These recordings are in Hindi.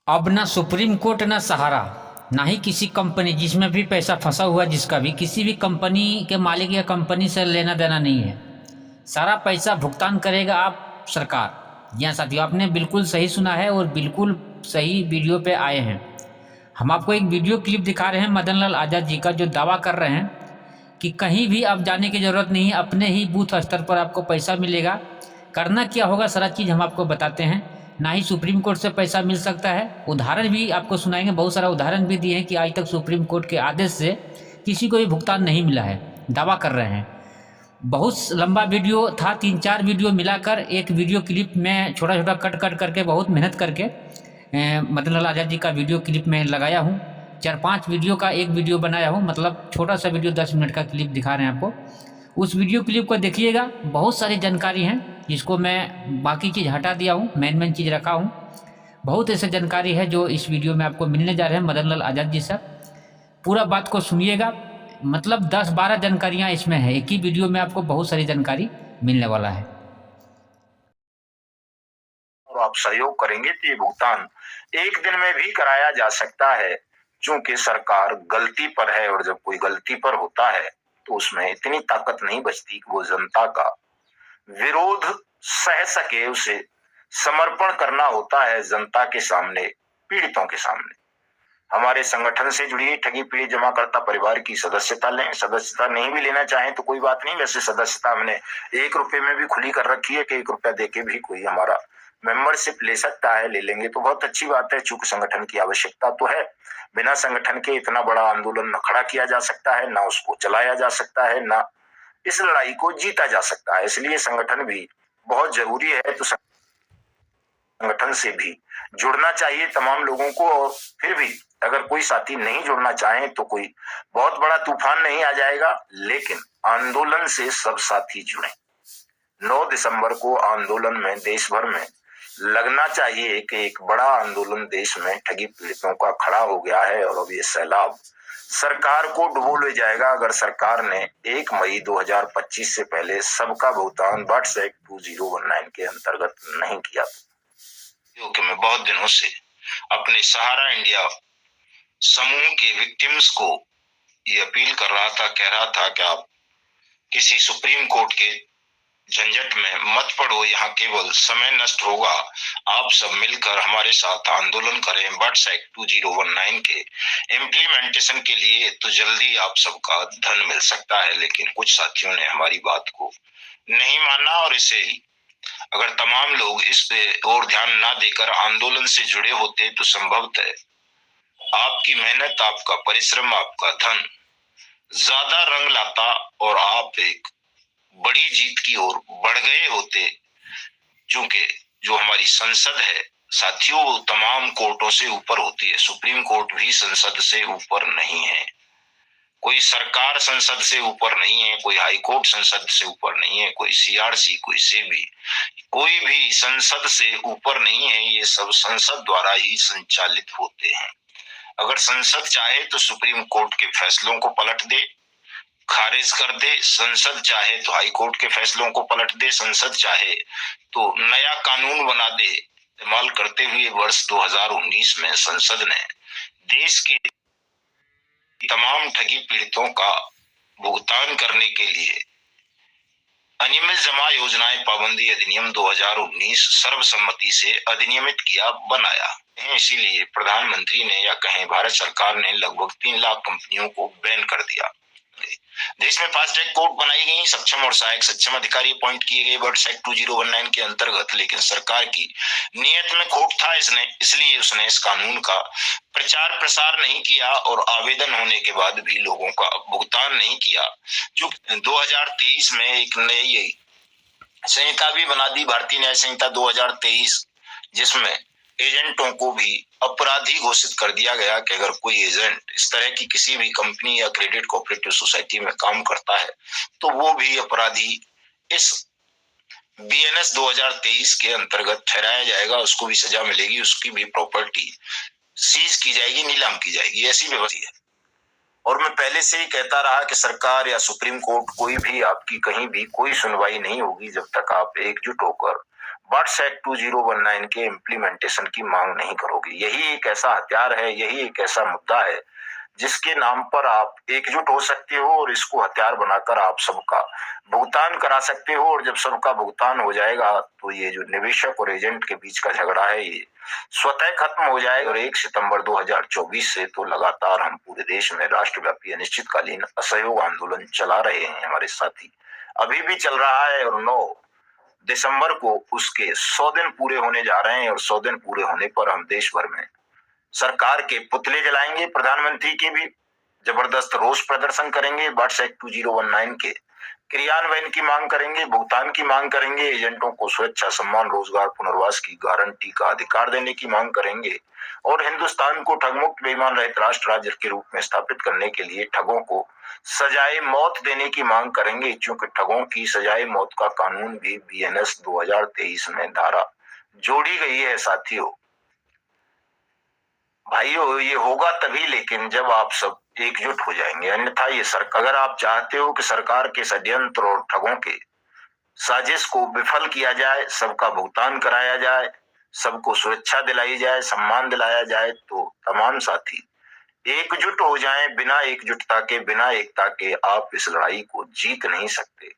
अब ना सुप्रीम कोर्ट ना सहारा, ना ही किसी कंपनी जिसमें भी पैसा फंसा हुआ है, जिसका भी किसी भी कंपनी के मालिक या कंपनी से लेना देना नहीं है। सारा पैसा भुगतान करेगा आप सरकार। जी हाँ साथियों, आपने बिल्कुल सही सुना है और बिल्कुल सही वीडियो पे आए हैं। हम आपको एक वीडियो क्लिप दिखा रहे हैं मदन लाल आज़ाद जी का, जो दावा कर रहे हैं कि कहीं भी आप जाने की ज़रूरत नहीं है, अपने ही बूथ स्तर पर आपको पैसा मिलेगा। करना क्या होगा सारा चीज़ हम आपको बताते हैं। ना ही सुप्रीम कोर्ट से पैसा मिल सकता है, उदाहरण भी आपको सुनाएंगे, बहुत सारा उदाहरण भी दिए हैं कि आज तक सुप्रीम कोर्ट के आदेश से किसी को भी भुगतान नहीं मिला है, दावा कर रहे हैं। बहुत लंबा वीडियो था, 3-4 वीडियो मिलाकर एक वीडियो क्लिप में छोटा छोटा कट कट करके बहुत मेहनत करके मदन लाल आज़ाद जी का वीडियो क्लिप में लगाया हूँ। 4-5 वीडियो का एक वीडियो बनाया हूँ, मतलब छोटा सा वीडियो 10 मिनट का क्लिप दिखा रहे हैं आपको। उस वीडियो क्लिप को देखिएगा, बहुत सारी जानकारी हैं जिसको मैं बाकी चीज़ हटा दिया हूँ, मेन चीज़ रखा हूँ। बहुत ऐसे जानकारी है जो इस वीडियो में आपको मिलने जा रहे हैं मदन लाल आज़ाद जी से। पूरा बात को सुनिएगा, मतलब 10-12 जानकारियाँ इसमें है, एक ही वीडियो में आपको बहुत सारी जानकारी मिलने वाला है। और आप सहयोग करेंगे तो ये भुगतान एक दिन में भी कराया जा सकता है, क्योंकि सरकार गलती पर है और जब कोई गलती पर होता है तो उसमें इतनी ताकत नहीं बचती कि वो जनता का विरोध सह सके। उसे समर्पण करना होता है जनता के सामने, पीड़ितों के सामने। हमारे संगठन से जुड़िए ठगी पीड़ित जमाकर्ता परिवार की सदस्यता लें। सदस्यता नहीं भी लेना चाहें तो कोई बात नहीं, वैसे सदस्यता हमने 1 रुपए में भी खुली कर रखी है कि 1 रुपया देके भी कोई हमारा मेंबरशिप ले सकता है। ले लेंगे तो बहुत अच्छी बात है, चूंकि संगठन की आवश्यकता तो है। बिना संगठन के इतना बड़ा आंदोलन न खड़ा किया जा सकता है, ना उसको चलाया जा सकता है, ना इस लड़ाई को जीता जा सकता है। इसलिए संगठन भी बहुत जरूरी है। तो संगठन से भी जुड़ना चाहिए तमाम लोगों को। और फिर भी अगर कोई साथी नहीं जुड़ना चाहे तो कोई बहुत बड़ा तूफान नहीं आ जाएगा, लेकिन आंदोलन से सब साथी जुड़े। 9 दिसंबर को आंदोलन में देश भर में लगना चाहिए कि एक बड़ा आंदोलन देश में ठगी पीड़ितों का खड़ा हो गया है और अब ये सैलाब सरकार को डुबो ले जाएगा अगर सरकार ने 1 मई 2025 से पहले सबका भुगतान बट्स एक्ट 2019 के अंतर्गत नहीं किया। क्योंकि मैं बहुत दिनों से अपने सहारा इंडिया समूह के विक्टिम्स को ये अपील कर रहा था, कह रहा था कि आप किसी सुप्रीम कोर्ट के झंझट में मत पड़ो, यहाँ केवल समय नष्ट होगा। आप सब मिलकर हमारे साथ आंदोलन करें बट्स एक्ट 2019 के इम्प्लीमेंटेशन के लिए, तो जल्दी आप सबका धन मिल सकता है। लेकिन कुछ साथियों ने हमारी बात को नहीं माना और इसे अगर तमाम लोग इस पे और ध्यान ना देकर आंदोलन से जुड़े होते तो संभवतः आपकी मेहनत, आपका परिश्रम, आपका धन ज्यादा रंग लाता और आप एक बड़ी जीत की ओर बढ़ गए होते। क्योंकि जो हमारी संसद है साथियों, वो तमाम कोर्टों से ऊपर होती है। सुप्रीम कोर्ट भी संसद से ऊपर नहीं है, कोई सरकार संसद से ऊपर नहीं है, कोई हाई कोर्ट संसद से ऊपर नहीं है, कोई सीआरसी, कोई सेबी, कोई भी संसद से ऊपर नहीं है। ये सब संसद द्वारा ही संचालित होते हैं। अगर संसद चाहे तो सुप्रीम कोर्ट के फैसलों को पलट दे, खारिज कर दे। संसद चाहे तो हाई कोर्ट के फैसलों को पलट दे। संसद चाहे तो नया कानून बना दे। इस्तेमाल करते हुए वर्ष 2019 में संसद ने देश के तमाम ठगी पीड़ितों का भुगतान करने के लिए अनियमित जमा योजनाएं पाबंदी अधिनियम 2019 सर्वसम्मति से अधिनियमित किया, बनाया। इसीलिए प्रधानमंत्री ने या कहें भारत सरकार ने लगभग 3 लाख कंपनियों को बैन कर दिया। देश में फास्ट ट्रैक कोर्ट बनाई गई, सक्षम और सहायक सक्षम अधिकारी अपॉइंट किए गए बट्स एक्ट 2019 के अंतर्गत। लेकिन सरकार की नीयत में खोट था इसलिए उसने इस कानून का प्रचार प्रसार नहीं किया और आवेदन होने के बाद भी लोगों का भुगतान नहीं किया। जो 2023 में एक नई संहिता भी बना दी, भारतीय न्याय संहिता 2023, जिसमें एजेंटों को भी अपराधी घोषित कर दिया गया कि अगर कोई एजेंट इस तरह की किसी भी कंपनी या क्रेडिट कोऑपरेटिव सोसाइटी में काम करता है तो वो भी अपराधी इस बीएनएस 2023 के अंतर्गत ठहराया जाएगा। उसको भी सजा मिलेगी, उसकी भी प्रॉपर्टी सीज की जाएगी, नीलाम की जाएगी। ऐसी व्यवस्था है। और मैं पहले से ही कहता रहा कि सरकार या सुप्रीम कोर्ट कोई भी आपकी कहीं भी कोई सुनवाई नहीं होगी जब तक आप एकजुट होकर बट्स एक्ट 2019 के इम्प्लीमेंटेशन की मांग नहीं करोगे। यही एक ऐसा हथियार है, यही एक ऐसा मुद्दा है जिसके नाम पर आप एकजुट हो सकते हो और इसको हथियार बनाकर आप सबका भुगतान करा सकते हो। और जब सबका भुगतान हो जाएगा तो ये जो निवेशक और एजेंट के बीच का झगड़ा है ये स्वतः खत्म हो जाएगा। और 1 सितंबर 2024 से तो लगातार हम पूरे देश में राष्ट्रव्यापी अनिश्चितकालीन असहयोग आंदोलन चला रहे हैं। हमारे साथी अभी भी चल रहा है और 9 दिसंबर को उसके 100 दिन पूरे होने जा रहे हैं। और 100 दिन पूरे होने पर हम देश भर में सरकार के पुतले जलाएंगे, प्रधानमंत्री के भी जबरदस्त रोष प्रदर्शन करेंगे, बट्स एक्ट 2019 के क्रियान्वयन की मांग करेंगे, भुगतान की मांग करेंगे, एजेंटों को स्वेच्छा, सम्मान, रोजगार, पुनर्वास की गारंटी का अधिकार देने की मांग करेंगे और हिंदुस्तान को ठगमुक्त बेईमान रहित राष्ट्र राज्य के रूप में स्थापित करने के लिए ठगों को सजाए मौत देने की मांग करेंगे। क्योंकि ठगों की सजाए मौत का कानून भी बीएनएस 2023 में धारा जोड़ी गई है। साथियों भाइयों, ये होगा तभी लेकिन जब आप सब एकजुट हो जाएंगे, अन्यथा ये सरकार, अगर आप चाहते हो कि सरकार के षड्यंत्र और ठगों के साजिश को विफल किया जाए, सबका भुगतान कराया जाए, सबको सुरक्षा दिलाई जाए, सम्मान दिलाया जाए, तो तमाम साथी एकजुट हो जाएं। बिना एकजुटता के, बिना एकता के आप इस लड़ाई को जीत नहीं सकते।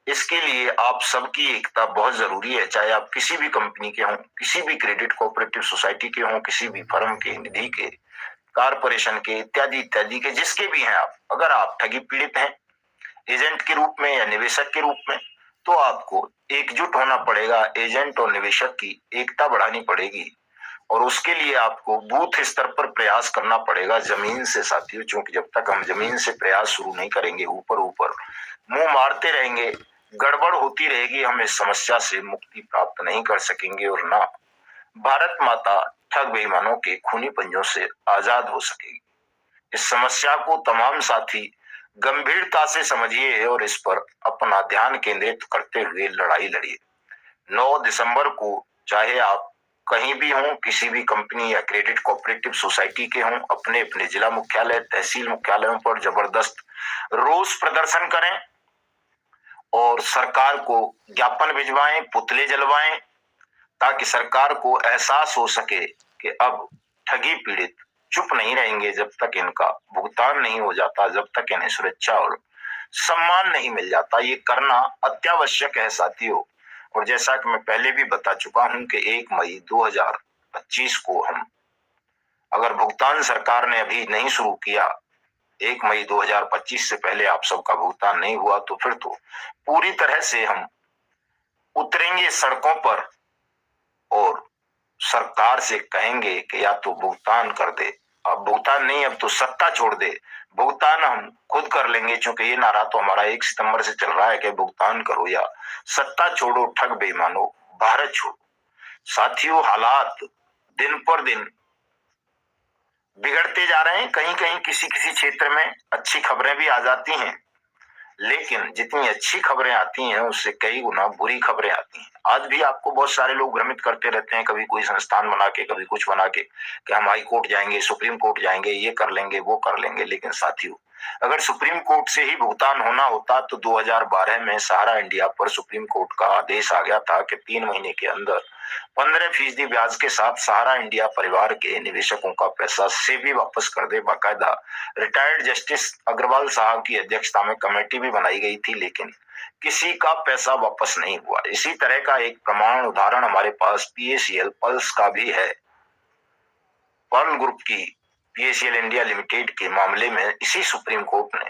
इसके लिए आप सबकी एकता बहुत जरूरी है। चाहे आप किसी भी कंपनी के हों, किसी भी क्रेडिट कोऑपरेटिव सोसाइटी के हों, किसी भी फर्म के, निधि के, कारपोरेशन के, इत्यादि इत्यादि के, जिसके भी हैं आप, अगर आप ठगी पीड़ित हैं एजेंट के रूप में या निवेशक के रूप में, तो आपको एकजुट होना पड़ेगा। एजेंट और निवेशक की एकता बढ़ानी पड़ेगी और उसके लिए आपको बूथ स्तर पर प्रयास करना पड़ेगा, जमीन से साथियों। क्योंकि जब तक हम जमीन से प्रयास शुरू नहीं करेंगे, ऊपर ऊपर मुंह मारते रहेंगे, गड़बड़ होती रहेगी, हम इस समस्या से मुक्ति प्राप्त नहीं कर सकेंगे और ना भारत माता ठग बेईमानों के खूनी पंजों से आजाद हो सकेगी। इस समस्या को तमाम साथी गंभीरता से समझिए और इस पर अपना ध्यान केंद्रित करते हुए लड़ाई लड़िए। 9 दिसंबर को चाहे आप कहीं भी हों, किसी भी कंपनी या क्रेडिट कोऑपरेटिव सोसाइटी के हों, अपने अपने जिला मुख्यालय, तहसील मुख्यालयों पर जबरदस्त रोष प्रदर्शन करें और सरकार को ज्ञापन भिजवाएं, पुतले जलवाएं, ताकि सरकार को एहसास हो सके कि अब ठगी पीड़ित चुप नहीं रहेंगे जब तक इनका भुगतान नहीं हो जाता, जब तक इन्हें सुरक्षा और सम्मान नहीं मिल जाता। ये करना अत्यावश्यक है साथियों। और जैसा कि मैं पहले भी बता चुका हूं कि 1 मई 2025 को हम, अगर भुगतान सरकार ने अभी नहीं शुरू किया, 1 मई 2025 से पहले आप सबका भुगतान नहीं हुआ, तो फिर तो पूरी तरह से हम उतरेंगे सड़कों पर और सरकार से कहेंगे कि या तो भुगतान कर दे, अब भुगतान नहीं, अब तो सत्ता छोड़ दे, भुगतान हम खुद कर लेंगे। क्योंकि ये नारा तो हमारा 1 सितंबर से चल रहा है कि भुगतान करो या सत्ता छोड़ो, ठग बेईमानो भारत छोड़ो। साथियों, हालात दिन पर दिन बिगड़ते जा रहे हैं। कहीं कहीं किसी किसी क्षेत्र में अच्छी खबरें भी आ जाती हैं, लेकिन जितनी अच्छी खबरें आती हैं उससे कई गुना बुरी खबरें आती हैं। आज भी आपको बहुत सारे लोग भ्रमित करते रहते हैं, कभी कोई संस्थान बना के, कभी कुछ बना के, कि हम हाई कोर्ट जाएंगे, सुप्रीम कोर्ट जाएंगे, ये कर लेंगे, वो कर लेंगे। लेकिन साथियों, अगर सुप्रीम कोर्ट से ही भुगतान होना होता तो 2012 में सहारा इंडिया पर सुप्रीम कोर्ट का आदेश आ गया था कि 3 महीने के अंदर 15% ब्याज के साथ सहारा इंडिया परिवार के निवेशकों का पैसा सेबी वापस कर दे। बाकायदा रिटायर्ड जस्टिस अग्रवाल साहब की अध्यक्षता में कमेटी भी बनाई गई थी, लेकिन किसी का पैसा वापस नहीं हुआ। इसी तरह का एक प्रमाण उदाहरण हमारे पास पीएसीएल पल्स का भी है। पर्ल ग्रुप की पीएसीएल इंडिया लिमिटेड के मामले में इसी सुप्रीम कोर्ट ने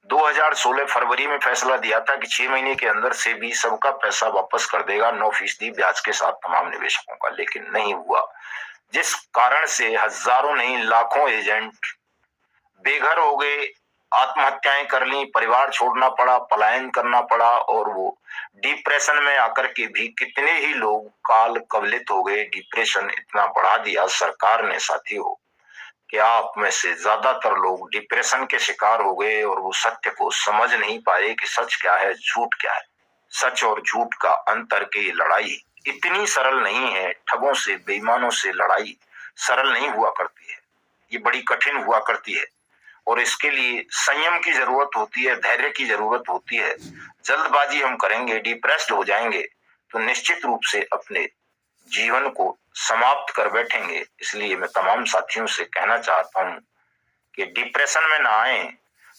2016 फरवरी में फैसला दिया था कि 6 महीने के अंदर से भी सबका पैसा वापस कर देगा 9% ब्याज के साथ तमाम निवेशकों का, लेकिन नहीं हुआ, जिस कारण से हजारों नहीं लाखों एजेंट बेघर हो गए, आत्महत्याएं कर ली, परिवार छोड़ना पड़ा, पलायन करना पड़ा और वो डिप्रेशन में आकर के भी कितने ही लोग काल कवलित हो गए। डिप्रेशन इतना बढ़ा दिया सरकार ने साथियों कि आप में से ज्यादातर लोग डिप्रेशन के शिकार हो गए और वो सत्य को समझ नहीं पाए कि सच क्या है, झूठ क्या है। सच और झूठ का अंतर की लड़ाई इतनी सरल नहीं है। ठगों से, बेईमानों से लड़ाई सरल नहीं हुआ करती है, ये बड़ी कठिन हुआ करती है और इसके लिए संयम की जरूरत होती है, धैर्य की जरूरत होती है। जल्दबाजी हम करेंगे, डिप्रेस्ड हो जाएंगे तो निश्चित रूप से अपने जीवन को समाप्त कर बैठेंगे। इसलिए मैं तमाम साथियों से कहना चाहता हूं कि डिप्रेशन में ना आए,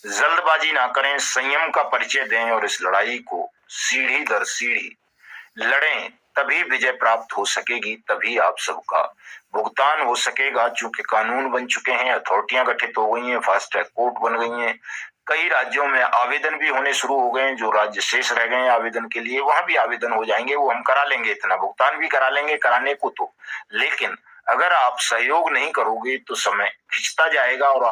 जल्दबाजी ना करें, संयम का परिचय दें और इस लड़ाई को सीढ़ी दर सीढ़ी लड़ें। तभी विजय प्राप्त हो सकेगी, तभी आप सबका भुगतान हो सकेगा। चूंकि कानून बन चुके हैं, अथॉरिटियां गठित हो गई हैं, फास्ट ट्रैक कोर्ट बन गई हैं, कई राज्यों में आवेदन भी होने शुरू हो गए हैं। जो राज्य शेष रह गए हैं आवेदन के लिए, वहां भी आवेदन हो जाएंगे, वो हम करा लेंगे, इतना भुगतान भी करा लेंगे कराने को तो। लेकिन अगर आप सहयोग नहीं करोगे तो समय खिंचता जाएगा और